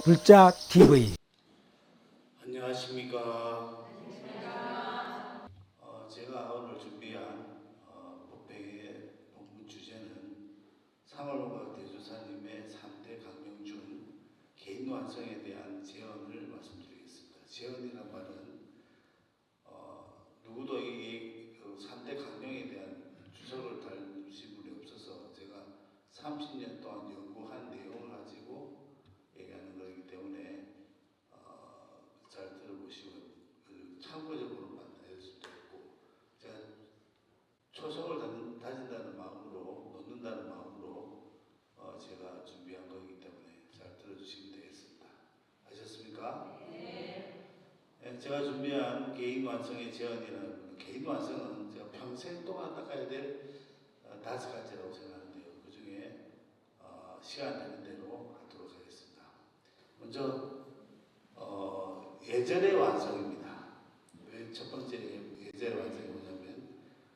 불자 TV. 안녕하십니까. 제가 오늘 준비한 법회의 본문 주제는 상월호각 대조사님의 3대 강령 중 개인 완성에 대한 제언을 말씀드리겠습니다. 제언이란 말은 누구도 이 3대 강령에 대한 주석을 달으신 분이 없어서 제가 30년 동안 연구한 내용을 가지고 얘기하는 것이기 때문에 잘 들어보시고 참고적으로만 해줄 수도 있고, 제가 초성을 다진다는 마음으로, 놓는다는 마음으로 제가 준비한 거기 때문에 잘 들어주시면 되겠습니다. 아셨습니까? 네. 제가 준비한 개인 완성의 제언이라는, 개인 완성은 제가 평생 동안 닦아야 될 5가지라고 생각하는데요. 그 중에 시간 되는 대로 하도록 하겠습니다. 먼저 예절의 완성입니다. 왜 첫 번째 예절의 완성이 뭐냐면,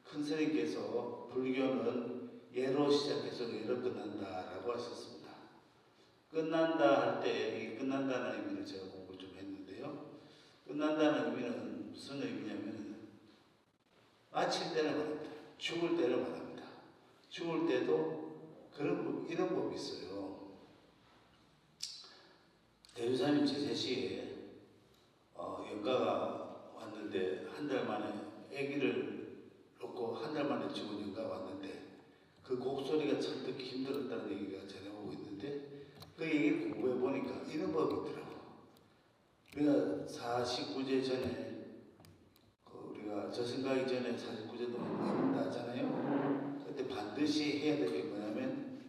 큰 스님께서 불교는 예로 시작해서 예로 끝난다라고 하셨습니다. 끝난다 할 때 이 끝난다는 의미를 제가 공부를 좀 했는데요. 끝난다는 의미는 무슨 의미냐면 마칠 때를 말합니다. 죽을 때를 말합니다. 죽을 때도 이런 법이 있어요. 대유사님 제세시에 영가가 왔는데, 한 달 만에 아기를 놓고 한 달 만에 죽은 영가가 왔는데 그 곡소리가 참 듣기 힘들었다는 얘기가 전해오고 있는데, 그 얘기를 공부해 보니까 이런 법이 있더라고요. 우리가 49제 전에 우리가 저승가기 전에 49제 동안 해본다 하잖아요. 그때 반드시 해야 될 게 뭐냐면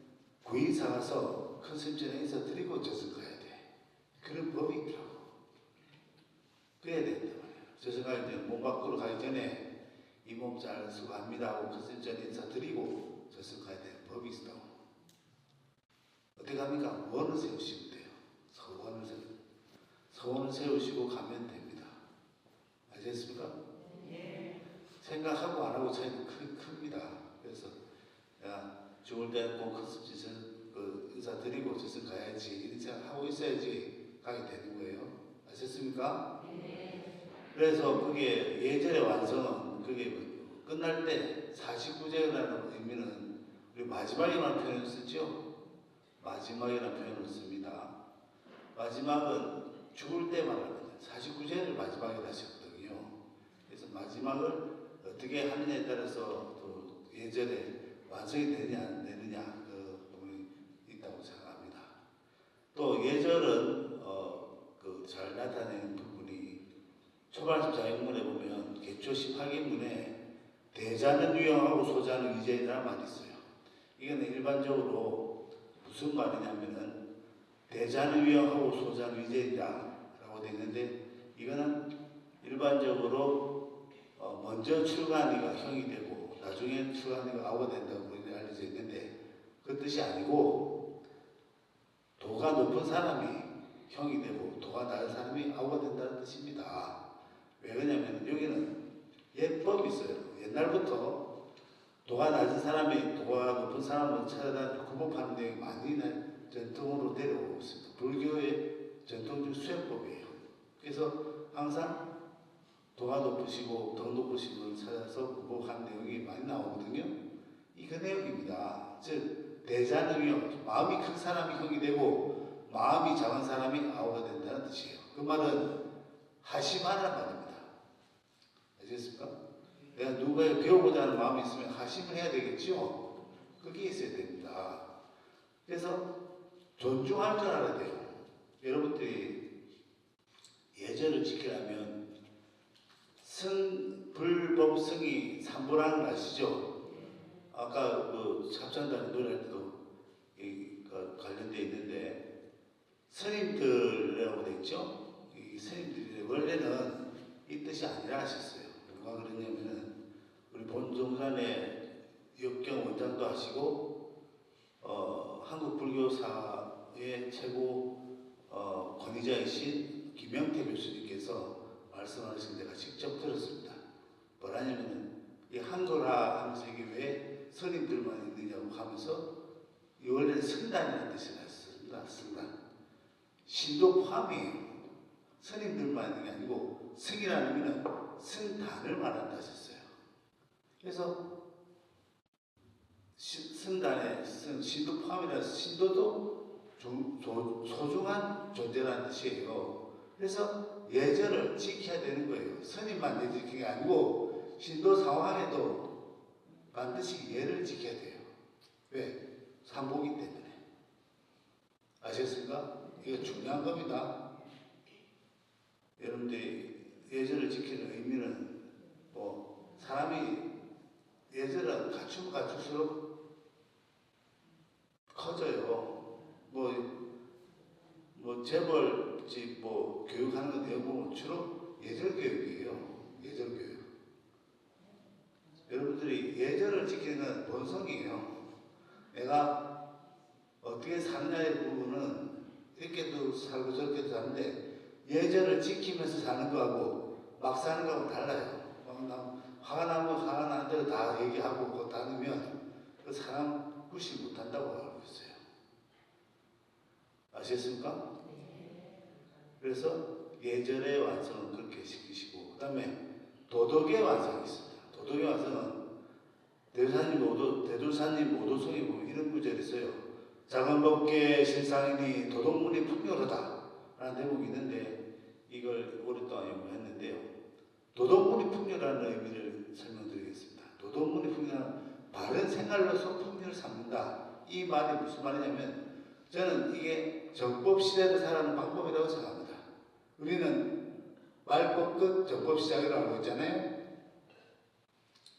구인사 가서 큰 스님전에 인사 드리고 저승 가야 돼. 그런 법이 있더라고요. 그래야 된단 말이에요. 저승 가기 전에, 몸 밖으로 가기 전에 이 몸 잘 수고합니다 하고 큰 스님전에 인사 드리고 저승 가야 되는 법이 있다고. 어떻게 합니까? 원을 세우시면 돼요. 서원을 세우시고 가면 됩니다. 아시겠습니까? 생각하고 안 하고 차이는 큽니다. 그래서 야, 죽을 때는 꼭 그 의사 드리고 저승 가야지, 이런 생각하고 있어야지 가게 되는 거예요. 아셨습니까? 그래서 그게 예절의 완성은, 그게 끝날 때 49제라는 의미는 우리 마지막에만 표현을 쓰죠. 마지막이라는 표현을 씁니다. 마지막은 죽을 때 말합니다. 49제를 마지막에 하셨거든요. 그래서 마지막을 어떻게 하느냐에 따라서 또 예절에 완성이 되느냐 안 되느냐 그 부분이 있다고 생각합니다. 또 예절은 잘 나타내는 부분이 초발심 자연문에 보면 개초 18개문에 대자는 유형하고 소자는 위제이라는 말이 있어요. 이거는 일반적으로 무슨 말이냐면은 대자는 유형하고 소자는 위제이다라고 되어 있는데, 이거는 일반적으로 먼저 출가한 이가 형이 되고 나중에 출가한 이가 아우가 된다고 알려져 있는데, 그 뜻이 아니고 도가 높은 사람이 형이 되고 도가 낮은 사람이 아우가 된다는 뜻입니다. 왜 그러냐면 여기는 예법이 있어요. 옛날부터 도가 낮은 사람이 도가 높은 사람을 찾아다 구법하는 내용이 많이 전통으로 내려오고 있습니다. 불교의 전통적 수행법이에요. 그래서 항상 도가 높으시고 더 높으신 분을 찾아서 구법하는 내용이 많이 나오거든요. 이 그 내용입니다. 즉 대자는 형, 마음이 큰 사람이 형이 되고 마음이 작은 사람이 아우가 된다는 뜻이에요. 그 말은 하심하라는 말입니다. 아시겠습니까? 내가 누구에 배우고자 하는 마음이 있으면 하심을 해야 되겠죠? 그게 있어야 됩니다. 그래서 존중할 줄 알아야 돼요. 여러분들이 예절을 지키려면 불법성이 삼보라는 걸 아시죠? 아까 그 합창단 노래할 때도 관련되어 있는데, 스님들이라고 되어 있죠? 이 스님들이 원래는 이 뜻이 아니라 하셨어요. 누가 그랬냐면은 우리 본종산의 역경 원장도 하시고 한국 불교사의 최고 권위자이신 김영태 교수님께서 말씀하신 데가 직접 들었습니다. 뭐라냐면은 이 한글화 하면서 이게 왜 스님들만 있느냐고 하면서, 이 원래는 승단이라는 뜻이 났습니다. 승단. 신도 포함이에요. 스님들만 있는 게 아니고 승이라는 의미는 승단을 말한다 하셨어요. 그래서 승단에 신도 포함이라서 신도도 소중한 존재라는 뜻이에요. 그래서 예절을 지켜야 되는 거예요. 스님만 예절 지키는 게 아니고 신도 상황에도 반드시 예를 지켜야 돼요. 왜? 삼보기 때문에. 아셨습니까? 이거 중요한 겁니다. 여러분들이 예절을 지키는 의미는 뭐 사람이 예절을 갖추면 갖출수록 커져요. 뭐 재벌집 뭐 교육하는 거 내용보면 주로 예절 교육이에요. 예절 교육. 여러분들이 예절을 지키는 건 본성이에요. 내가 어떻게 사느냐의 부분은 이렇게도 살고 저렇게도 사는데 예절을 지키면서 사는 거하고 막 사는 거하고 달라요. 화가 나면 화가 나는 대로 다 얘기하고 그거 다 넣으면 그 사람 구실 못한다고 알고 있어요. 아셨습니까? 그래서 예절의 완성은 그렇게 시키시고, 그 다음에 도덕의 완성이 있습니다. 도덕의 완성은 대조사님 모도성에 보면 이런 구절이 있어요. 작은 법계 실상이니 도덕문이 풍요하다 라는 대목이 있는데 이걸 오랫동안 연구했는데요. 도덕문이 풍요라는 의미를 설명드리겠습니다. 도덕문이 풍요는 바른 생활로서 풍요를 삼는다. 이 말이 무슨 말이냐면 저는 이게 정법시대를 살아가는 방법이라고 생각합니다. 우리는 말법 끝 정법 시작이라고 하고 있잖아요.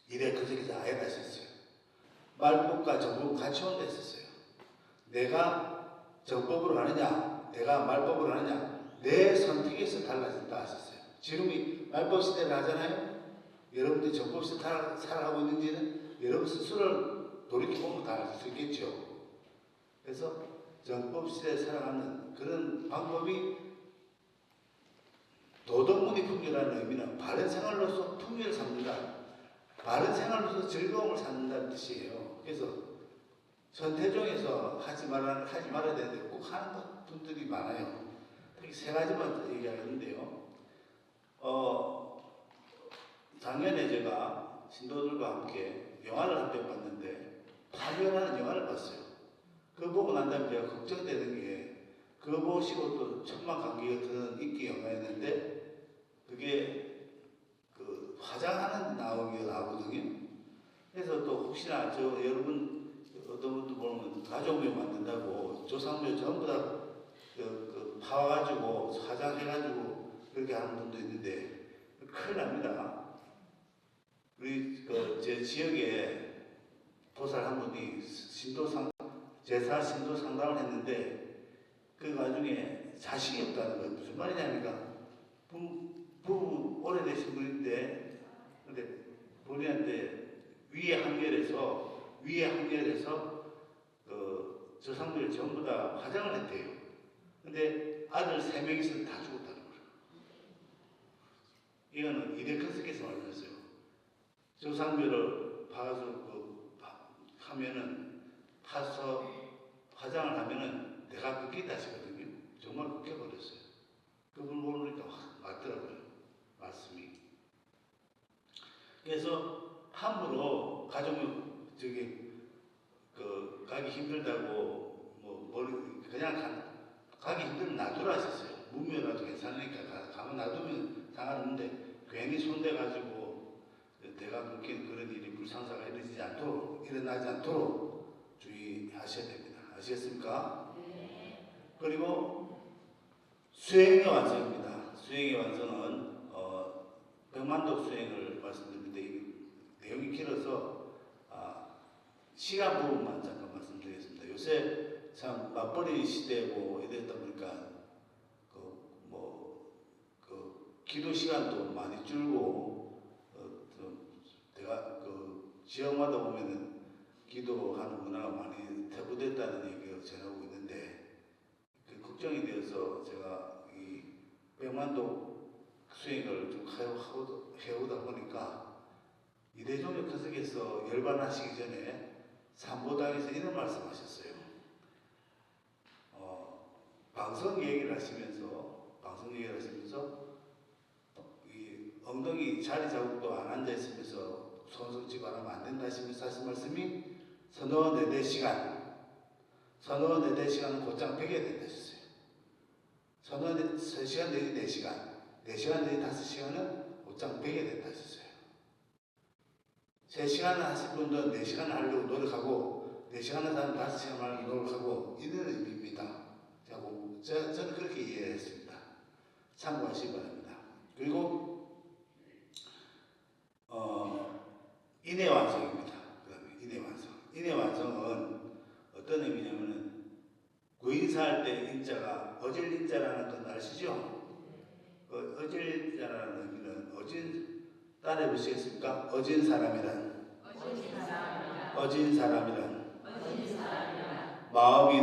이래 그저께서 아예 하셨어요. 말법과 정법은 같이 온다 했었어요. 내가 정법으로 하느냐 내가 말법으로 하느냐 내 선택에서 달라진다 하셨어요. 지금이 말법 시대를 하잖아요. 여러분들이 정법 시대 살아가고 있는지는 여러분 스스로를 돌이켜보면 다 알 수 있겠죠. 그래서 정법 시대에 살아가는 그런 방법이 도덕문이 풍요라는 의미는 바른 생활로서 풍요를 삼는다. 바른 생활로서 즐거움을 찾는다는 뜻이에요. 그래서 선태종에서 하지 말아야 되는데 꼭 하는 분들이 많아요. 특히 세 가지만 얘기하겠는데요. 작년에 제가 신도들과 함께 영화를 한 편 봤는데 파묘라는 영화를 봤어요. 그거 보고 난 다음에 제가 걱정되는 게 그거 보시고 또 천만 관객이 드는 인기 영화였는데 그게 그 화장하는 나오거든요. 그래서 또 혹시나 여러분 어떤 분도 보면 가족묘 만든다고 조상묘 전부 다 파와가지고 화장해가지고 그렇게 하는 분도 있는데 큰일 납니다. 우리 제 지역에 보살 한 분이 제사 신도 상담을 했는데 그 와중에 자식이 없다는 거예요. 무슨 말이냐니까 부부 오래되신 분인데 근데 본인한테 위에 한결에서 그 조상들을 전부 다 화장을 했대요. 근데 아들 3명이서 다 죽었다는 거예요. 이거는 이데크스께서 말씀했어요. 조상묘를 파서 파서 화장을 하면은 내가 끊긴다 하시거든요. 정말 끊겨버렸어요. 그걸 모르니까 맞더라고요. 말씀이. 그래서 함부로 가족묘 가기 힘들다고 그냥 가기 힘들면 놔두라 하셨어요. 무묘라도 괜찮으니까 가면 놔두면 상관없는데 괜히 손대가지고 대가 끊긴 그런 일이 불상사가 일어나지 않도록 주의하셔야 됩니다. 아시겠습니까? 그리고 수행의 완성입니다. 수행의 완성은 백만독 수행을 말씀드리는데 내용이 길어서 시간 부분만 잠깐 말씀드리겠습니다. 요새 참 맞벌이 시대고 이랬다 보니까 기도 시간도 많이 줄고 지역마다 보면은 기도하는 문화가 많이 퇴보됐다는 얘기를 전하고 있는데 걱정이 되어서 제가 이 백만독 수행을 좀 해오다 보니까 이대종의 크석에서 열반하시기 전에 삼보당에서 이런 말씀하셨어요. 방송 얘기를 하시면서 이 엉덩이 자리 자국도 안 앉아 있으면서 손 쥐고 안 하면 안 된다 하시면서 하신 말씀이 서너 네대 시간은 곧장 베겨야 된다 하셨어요. 서너 3시간 내지 4시간, 4시간 내지 5시간은 곧장 베겨야 된다 하셨어요. 3시간을 하실 분들은 4시간을 하려고 노력하고 4시간을 하는 5시간 하려고 노력하고 이런 의미입니다. 저는 그렇게 이해했습니다. 참고하시기 바랍니다. 그리고 인해 완성입니다. 그다음에 인해 완성은 어떤 의미냐면은 구인사할 때 인자가 어질 인자라는 건 아시죠? 그 어질 인자라는 의미는 따라해 보시겠습니까? 어진 사람이란 마음이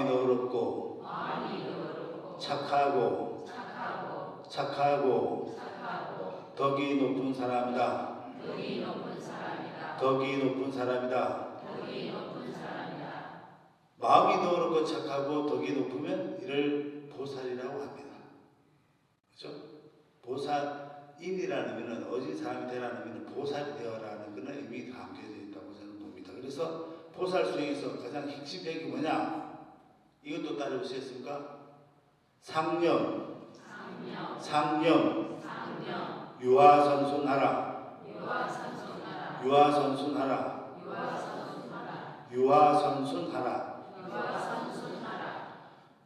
너그럽고 착하고 덕이 높은 사람이다. 마음이 너그럽고 착하고 덕이 높으면 이를 보살이라고 합니다. 그렇죠? 보살인이라는 의미는 어진 사람이 되라는 의미는 보살이 되어라는 그런 의미가 담겨져 있다고 저는 봅니다. 그래서 보살 수행에서 가장 핵심적인 게 뭐냐? 이것도 따라오시겠습니까? 상념, 유아선순하라.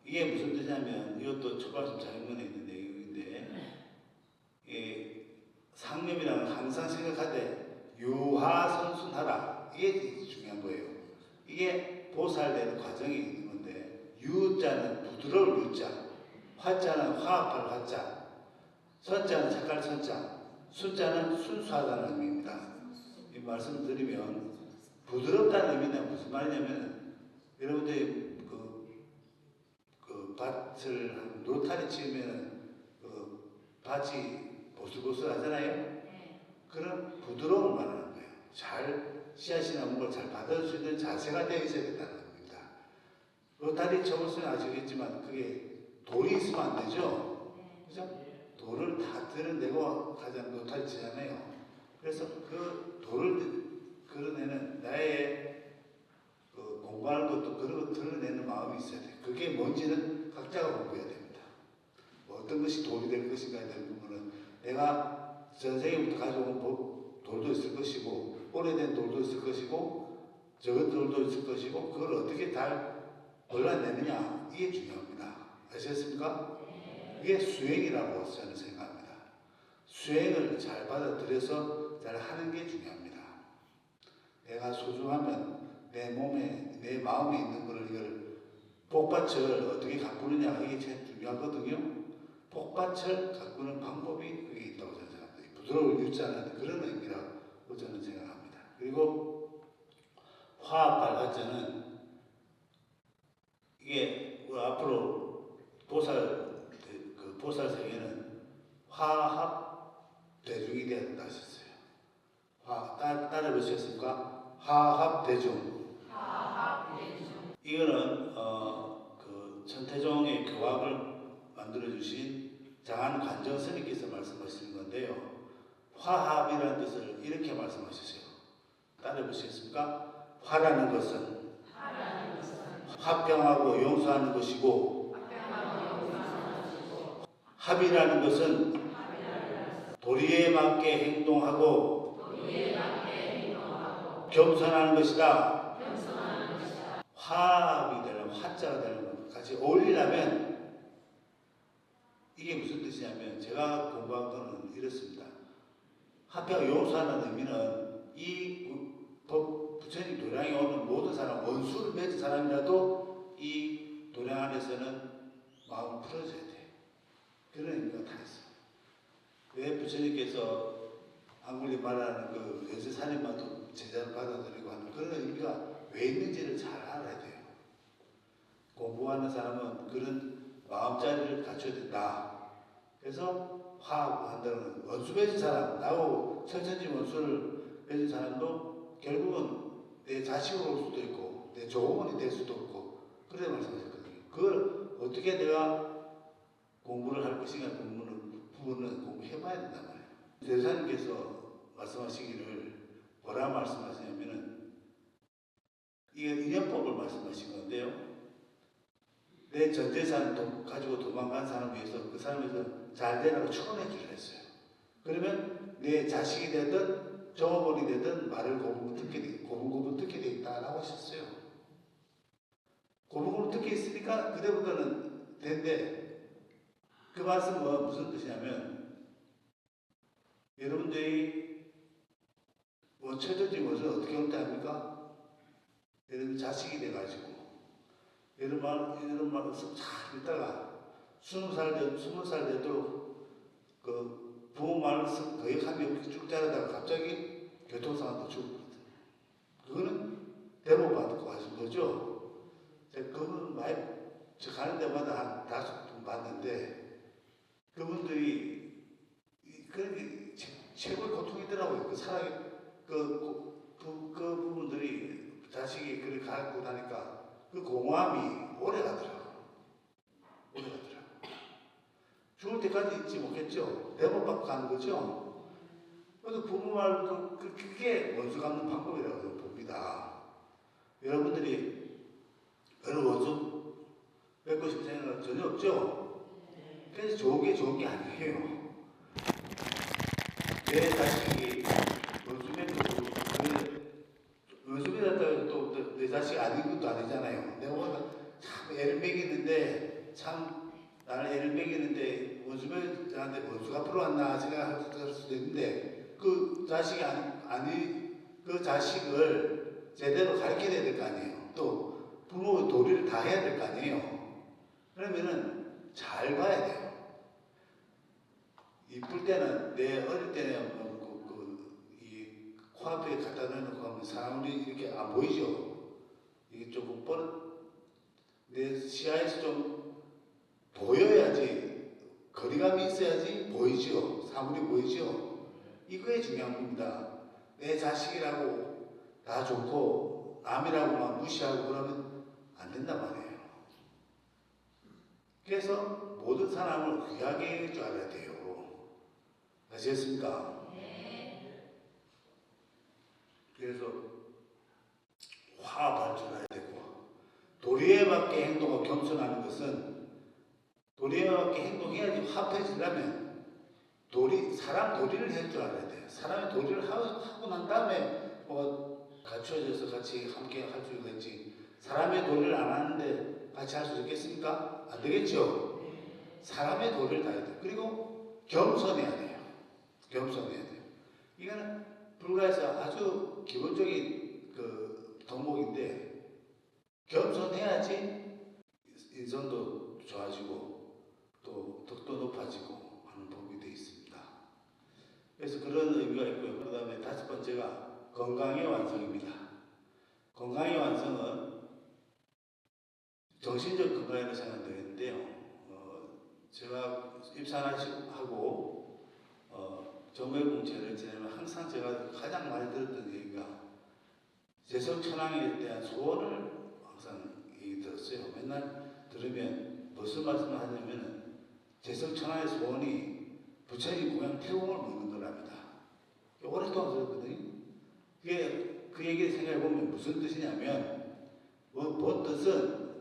이게 무슨 뜻이냐면 이것도 초가심 자연문에 있는 내용인데 상념이라는 항상 생각하되 유화선순하라. 이게 중요한 거예요. 이게 보살되는 과정이 있는 건데 유자는 부드러울 유자, 화자는 화합할 화자, 선자는 착할 선자, 순자는 순수하다는 의미입니다. 이 말씀을 드리면 부드럽다는 의미는 무슨 말이냐면 여러분들이 그 밭을 노타리 치우면 그 밭이 보슬보슬하잖아요. 그런 부드러움을 말하는 거예요. 잘 씨앗이 나온 걸 잘 받아줄 수 있는 자세가 되어 있어야 된다는 겁니다. 노타리 쳐보시면 아시겠지만 그게 돌이 있으면 안 되죠. 그죠? 돌을 다 드러내고 가장 노타리 치잖아요. 그래서 그 돌을 그려내는 나의 공부하는 것도 그런 거 드러내는 마음이 있어야 돼요. 그게 뭔지는 각자가 공부해야 됩니다. 어떤 것이 돌이 될 것인가에 대한 부분은 내가 전생에부터 가져온 돌도 있을 것이고 오래된 돌도 있을 것이고 적은 돌도 있을 것이고 그걸 어떻게 잘 골라내느냐 이게 중요합니다. 아시겠습니까? 이게 수행이라고 저는 생각합니다. 수행을 잘 받아들여서 잘 하는 게 중요합니다. 내가 소중하면 내 몸에 내 마음에 있는 거를 이걸 복받쳐를 어떻게 가꾸느냐 이게 제일 중요하거든요. 복받쳐 가꾸는 방법이 그게 있다고 저는 생각합니다. 부드러운 유자는 그런 의미라고 저는 생각합니다. 그리고 화합할 화자는 이게 앞으로 보살 세계는 화합 대중이 되어야 된다 하셨어요. 따라 보셨습니까? 화합 대중. 이거는 그 천태종의 교학을 만들어 주신 장한 관정 스님께서 말씀하시는 건데요. 화합이라는 뜻을 이렇게 말씀하셨어요. 따라 보시겠습니까? 화라는 것은 화평하고 용서하는 것이고 합이라는 것은 도리에 맞게 행동하고 겸손하는 것이다. 화합이 되려면 화자가 되려면 같이 어울리려면 이게 무슨 뜻이냐면 제가 공부한 거는 이렇습니다. 화평 용서하는 의미는 이 부처님 도량에 오는 모든 사람 원수를 맺은 사람이라도 이 도량 안에서는 마음 풀어줘야 돼. 그런 의미가 다 있어요. 왜 부처님께서 안굴리 말하는 그 여세 살인마도 제자를 받아들이고 하는 그런 의미가 왜 있는지를 잘 알아야 돼요. 공부하는 사람은 그런 마음자리를 갖춰야 된다. 그래서 화합한다는 원수 맺은 사람, 나하고 천천히 원수를 맺은 사람도 결국은 내 자식으로 올 수도 있고 내 조언이 될 수도 있고 그래 말씀하셨거든요. 그걸 어떻게 내가 공부를 할 것인가 부분은 공부해봐야 된단 말이에요. 대사님께서 말씀하시기를 뭐라 말씀하시냐면은 이게 인연법을 말씀하신 건데요. 내 전 재산 가지고 도망간 사람을 위해서 그 사람에서 잘 되라고 축원해 주려 했어요. 그러면 내 자식이 되든 종업원이 되든 말을 고분고분 듣게 돼 있다라고 하셨어요. 고분고분 듣게 있으니까 그대부터는 된대. 그 말씀은 무슨 뜻이냐면 여러분들이 뭐 처져진 것을 어떻게 언급합니까? 여러분 자식이 돼가지고 이런 말을 잘 듣다가 20살 돼도 그 부모 말을 거의 한 몇 쭉 자르다가 갑자기 교통사고도 죽었거든. 그거는 대법 받고 하신 거죠. 그분 많이 저 가는 데마다 한 5분 봤는데 그분들이 그게 최고의 고통이더라고요. 그 사람이 그 부분들이 자식이 그렇게 갖고 나니까 그 공허함이 오래 가더라고요. 오래 가더라고요. 죽을 때까지 잊지 못했죠. 대법 받고 가는 거죠. 그래서 부모 말도 그게 원수 갚는 방법이라고 봅니다. 여러분들이 어느 원수 뵙고 싶은 생각은 전혀 없죠. 그래서 좋은 게 아니에요. 내 자식이 원수배 였다고 해서 또 내 자식이 아닌 것도 아니잖아요. 내가 보니까 참 애를 먹이는데 참 나를 애를 먹이는데 원수배한테 원수가 앞으로 왔나 생각할 수도 있는데 그 자식이 그 자식을 제대로 가르쳐야 될 거 아니에요. 또 부모의 도리를 다 해야 될 거 아니에요. 그러면은 잘 봐야 돼요. 이쁠 때는 내 어릴 때는 이 코앞에 갖다 놓고 하면 사람들이 이렇게 안 보이죠. 이게 조금 내 시야에서 좀 보여야지 거리감이 있어야지 보이죠. 사물이 보이죠. 이거에 중요한 겁니다. 내 자식이라고 다 좋고 남이라고만 무시하고 그러면 안 된단 말이에요. 그래서 모든 사람을 귀하게 여길 줄 알아야 돼요. 아시겠습니까? 그래서 화합할 줄 알아야 되고 도리에 맞게 행동하고 겸손하는 것은 도리에 맞게 행동해야지 화합해지려면 사람 도리를 할 줄 알아야 돼요. 사람의 도리를 하고 난 다음에 뭐 갖추어져서 같이 함께 할 수 있겠지. 사람의 도리를 안 하는데 같이 할 수 있겠습니까? 안 되겠죠. 사람의 도리를 다 해야 돼요. 그리고 겸손해야 돼요. 겸손해야 돼요. 이거는 불가에서 아주 기본적인 그 덕목인데 겸손해야지 인성도 좋아지고 또 덕도 높아지고 하는 법이 되어 있습니다. 그래서 그런 의미가 있고요. 그 다음에 5번째가 건강의 완성입니다. 건강의 완성은 정신적 건강이라고 생각되는데요. 제가 입산하고 정맥공채를 지내면 항상 제가 가장 많이 들었던 얘기가 재성천왕에 대한 소원을 항상 얘기 들었어요. 맨날 들으면 무슨 말씀을 하냐면 재성천왕의 소원이 부처님 고향 태공을 먹는 거랍니다. 오랫동안 들었거든요. 그 얘기를 생각해 보면 무슨 뜻이냐면 뭔 뜻은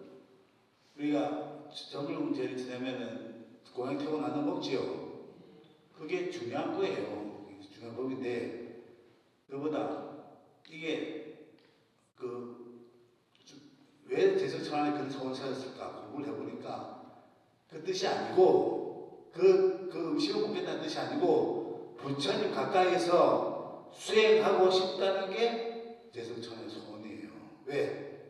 우리가 정맥공채를 지내면은 고향 태공 나눠 먹지요. 그게 중요한 거예요. 중요한 법인데 그보다 이게 왜 재성천왕에 그런 소원을 찾았을까 공부를 해보니까 그 뜻이 아니고 그 음식을 먹겠다는 뜻이 아니고 부처님 가까이서 수행하고 싶다는 게 재성천왕의 소원이에요. 왜?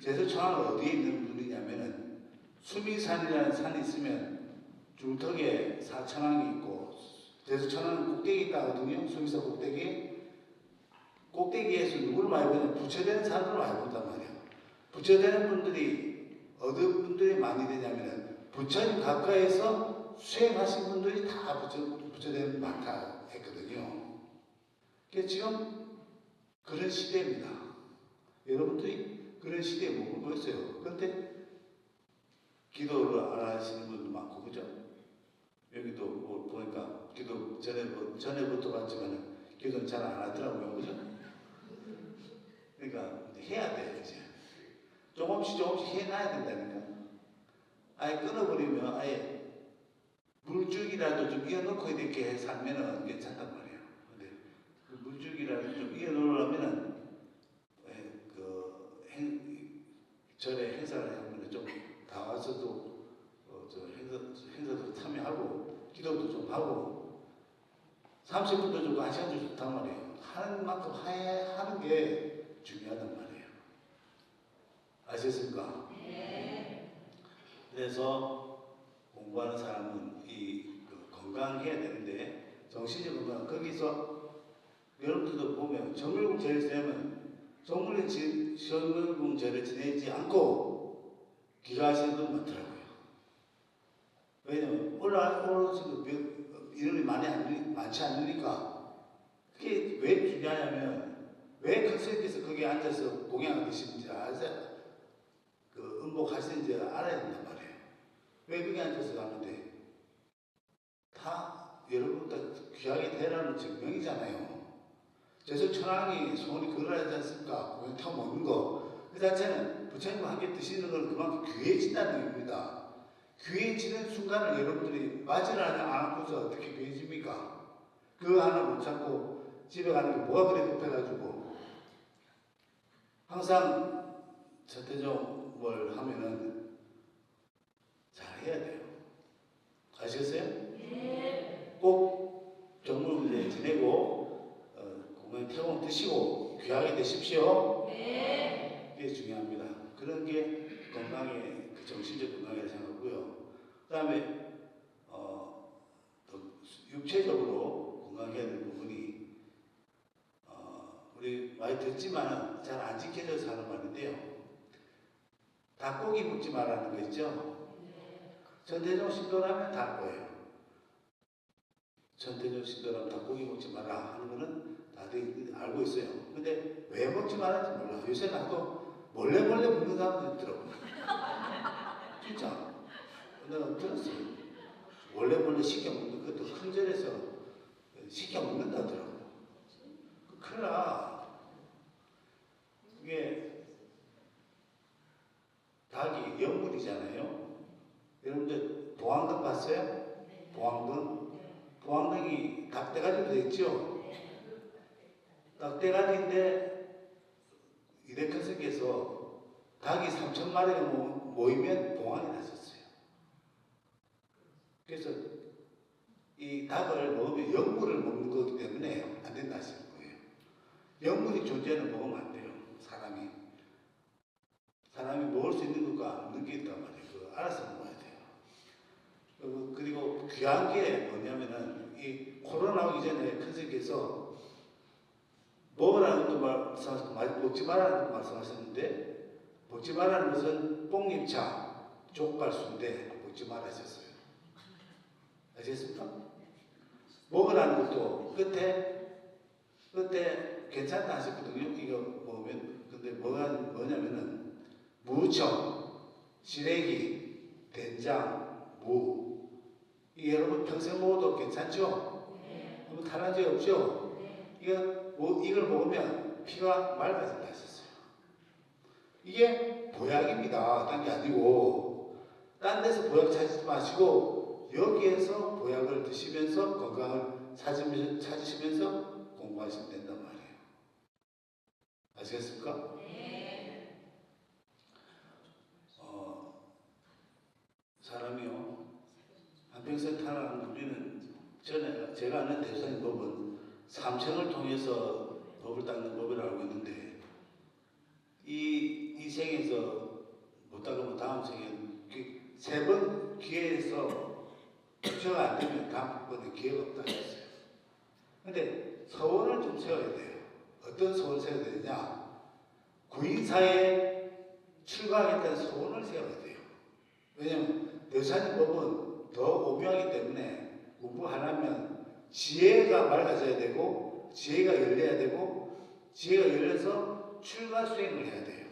재성천왕은 어디에 있는 분이냐면은 수미산이라는 산이 있으면 중턱에 사천왕이 있고 재성천왕은 꼭대기 있다거든요. 수미산 꼭대기에서 누구를 많이 보냐면 부처되는 사람들을 많이 본단 말이에요. 부처되는 분들이 어떤 분들이 많이 되냐면 부처님 가까이서 수행하신 분들이 다 부처되는 많다 했거든요. 그래서 지금 그런 시대입니다. 여러분들이 그런 시대에 머물고 있어요. 그런데 기도를 안 하시는 분도 많고, 그죠? 여기도 뭐 보니까 기도 전에부터 봤지만 기도는 잘 안 하더라고요, 그죠? 그러니까 해야 돼요, 이제. 조금씩 해놔야 된다니까. 아예 끊어버리면 아예 물줄기라도 좀 이어놓고 이렇게 살면은 괜찮단 말이에요. 근데 그 물줄기라도 좀 이어놓으려면은 절에 행사를 하면 좀 다 와서도 행사도 참여하고 기도도 좀 하고 30분도 좀 1시간도 좋단 말이에요. 하는 만큼 하는 게 중요하단 말이에요. 아셨습니까? 네. 그래서 공부하는 사람은 건강해야 되는데 정신적 건강 거기서 여러분들도 보면 정밀공제를 지내면 정밀공제를 지내지 않고 귀가하시는 분 많더라고요. 왜냐면 올라오시는 인원이 많지 않으니까. 그게 왜 중요하냐면 왜 선생님께서 거기에 앉아서 공양을 드시는지 아세요? 음복하시는지 알아야 된단 말이에요. 왜 거기 앉아서 하는데 다 여러분 다 귀하게 되라는 증명이잖아요. 그래서 천황이 소원이 그러하지 않습니까? 공양 타고 먹는 거. 그 자체는 부처님과 함께 드시는 건 그만큼 귀해진다는 의미입니다. 귀해지는 순간을 여러분들이 맞이를 않고서 어떻게 귀해집니까? 그거 하나 못 참고 집에 가는 게 뭐가 그래 급해가지고 항상 전태종을 하면은 잘 해야 돼요. 아시겠어요? 네. 꼭 정물문제 지내고 공연 태공 드시고 귀하게 되십시오. 네. 이게 중요합니다. 그런 게 건강에 정신적 건강이라고 생각하고요. 그 다음에 육체적으로 건강해야 될 부분이 우리 많이 듣지만 잘 안 지켜져서 하는 말인데요. 닭고기 먹지 말라는 거 있죠? 전태종 신도라면 닭고예요. 전태종 신도라면 닭고기 먹지 마라 하는 거는 다들 알고 있어요. 근데 왜 먹지 말았는지 몰라. 요새 나도 몰래 먹는 사람도 있더라고요. 진짜. 내가 들었어요. 원래 시켜 먹는 것도 큰 절에서 시켜 먹는다더라고요. 큰일 나. 그게 닭이 영물이잖아요. 여러분들 보항등 봤어요? 보항등? 보항등이 닭대가리로 되어 있죠? 닭대가리인데 이대큰석에서 닭이 3,000마리가 모이면 봉황이 났었어요. 그래서 이 닭을 먹으면 영물을 먹는 거기 때문에 안 된다 하시는 거예요. 영물이 존재하는 먹으면 안 돼요. 사람이 먹을 수 있는 것과 없는 게 있단 말이에요. 그거 알아서 먹어야 돼요. 그리고 귀한 게 뭐냐면은 이 코로나 오기 전에 큰석에서 먹으라는 것도 먹지 말라는 것도 말씀하셨는데 먹지 말라는 것은 뽕잎차, 족발, 순대 먹지 말라 했었어요. 아시겠습니까? 먹으라는 것도 그때 괜찮다 하셨거든요. 이거 먹으면. 근데 뭐냐면은 무청, 시래기, 된장, 무. 이 여러분 평생 먹어도 괜찮죠? 한번 탈한 적 없죠? 이걸 먹으면 피가 맑아진다 했었어요. 이게 보약입니다. 딴 게 아니고 딴 데서 보약 찾지 마시고 여기에서 보약을 드시면서 건강을 찾으시면서 공부하시면 된단 말이에요. 아시겠습니까? 네. 사람이요 한평생 타는 우리는 제가 아는 대부분의 법은 삼생을 통해서 법을 닦는 법이라고 알고 있는데 이 생에서 못 닦으면 다음 생에는 3번 기회에서 주체가 안 되면 다음번에 기회가 없다 했어요. 근데 서원을 좀 세워야 돼요. 어떤 서원을 세워야 되느냐? 구인사에 출가하겠다는 서원을 세워야 돼요. 왜냐하면 여사님 법은 더 오묘하기 때문에 공부하려면 지혜가 맑아져야 되고 지혜가 열려야 되고 지혜가 열려서 출가 수행을 해야 돼요.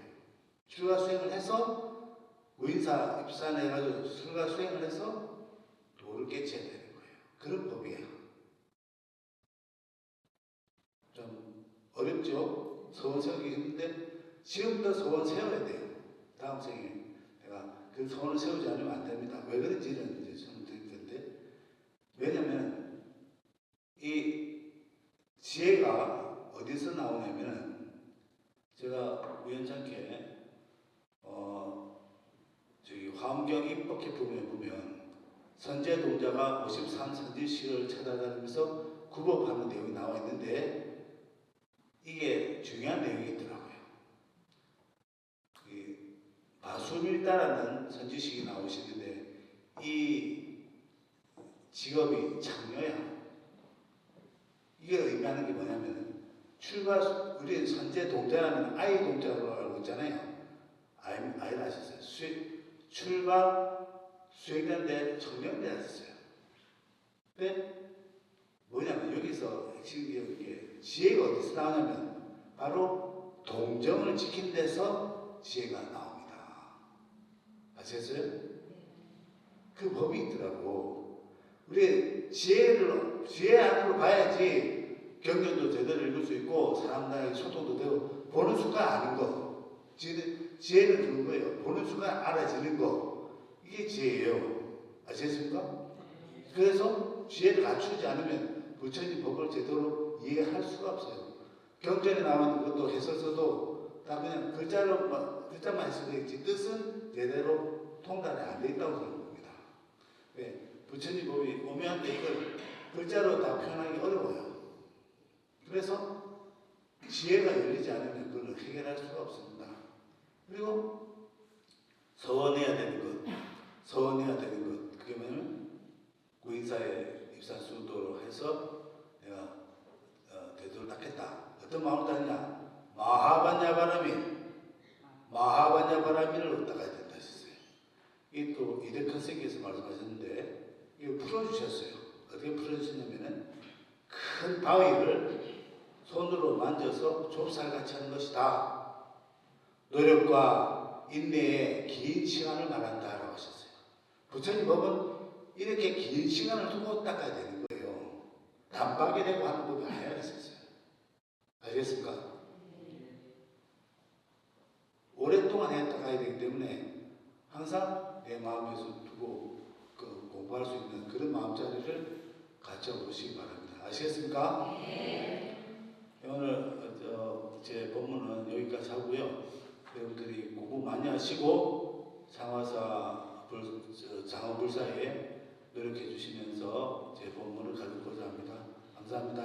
출가 수행을 해서 무인사 입산해가지고 출가 수행을 해서 도를 깨쳐야 되는 거예요. 그런 법이에요. 좀 어렵죠? 서원 세우기 힘든데 지금부터 서원 세워야 돼요. 다음 생에 내가 그 서원을 세우지 않으면 안 됩니다. 왜 그런지는 이제 좀 드릴 텐데, 왜냐면 이 지혜가 어디서 나오냐면은 제가 우연찮게 저기 화엄경 입법기 부분에 보면 선제동자가 53선지식을 찾아다니면서 구법하는 내용이 나와 있는데 이게 중요한 내용이 있더라고요. 마수밀다라는 선지식이 나오시는데 이 직업이 장녀야. 이게 의미하는 게 뭐냐면 우리 선제동자라는 아이 동자로 알고 있잖아요. 아이를 아셨어요. 출가 수행자인데 청명대 하셨어요. 근데 뭐냐면 여기서 지금 이게 지혜가 어디서 나오냐면 바로 동정을 지킨 데서 지혜가 나옵니다. 아시겠어요? 그 법이 있더라고. 우리 지혜 안으로 봐야지 경전도 제대로 읽을 수 있고 사람들에게 소통도 되고 보는 순간 아는 거. 지혜는 그런 거예요. 보는 순간 알아지는 거. 이게 지혜예요. 아시겠습니까? 그래서 지혜를 갖추지 않으면 부처님 법을 제대로 이해할 수가 없어요. 경전에 나오는 것도 해설서도 다 그냥 글자만 해서 되겠지 뜻은 제대로 통달이 안 돼 있다고 생각합니다. 왜? 부처님 법이 오묘한데 이걸 글자로 다 표현하기 어려워요. 그래서 지혜가 열리지 않으면 그걸 해결할 수가 없습니다. 그리고 서원해야 되는 것. 그게 뭐냐면 구인사에 입산수도로 해서 내가 대도를 닦겠다. 어떤 마음으로 닦냐? 마하반야바라미를 닦아야 된다 했어요. 이게 또 이대컨생께서 말씀하셨는데 이거 풀어주셨어요. 어떻게 풀어주셨냐면은 큰 바위를 손으로 만져서 좁쌀같이 하는 것이다. 노력과 인내의 긴 시간을 말한다라고 하셨어요. 부처님 법은 이렇게 긴 시간을 두고 닦아야 되는 거예요. 단박에 되고 하는 법이 아니라 했었어요. 알겠습니까? 오랫동안 해 닦아야 되기 때문에 항상 내 마음에서 두고 공부할 수 있는 그런 마음자리를 갖춰보시기 바랍니다. 아시겠습니까? 오늘 제 본문은 여기까지 하고요. 여러분들이 공부 많이 하시고 장어불사에 노력해 주시면서 제 본문을 가르치고자 합니다. 감사합니다.